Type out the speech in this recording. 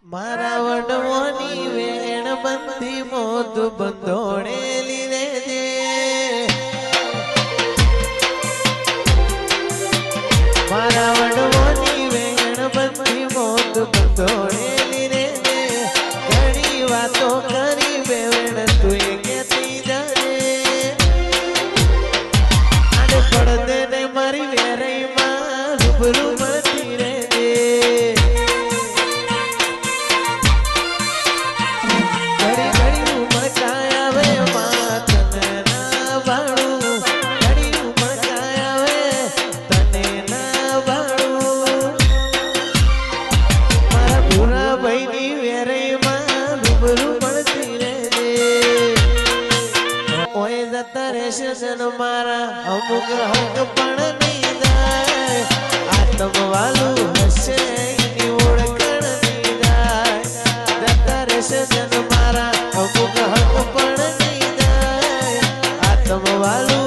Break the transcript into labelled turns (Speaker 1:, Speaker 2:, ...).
Speaker 1: મારા વડવોની વેણ બંધી મોત બંધોણેલી રેજે મારા વડવોની વેણ બંધી મોત બંધોણેલી રેજે ઘણી વાતો કરી બેવેણ તું કેતી જાને આને પડદે ને મારી વેરઈમાં રૂબરૂ મળતી રેજે મારા અમુક હક પણ નહીં જાય આત્મ વાલું હશે એની ઓળખણ નહીં જાય જતા રહેશે જન મારા અમુક હક પણ નહીં જાય આત્મ વાલું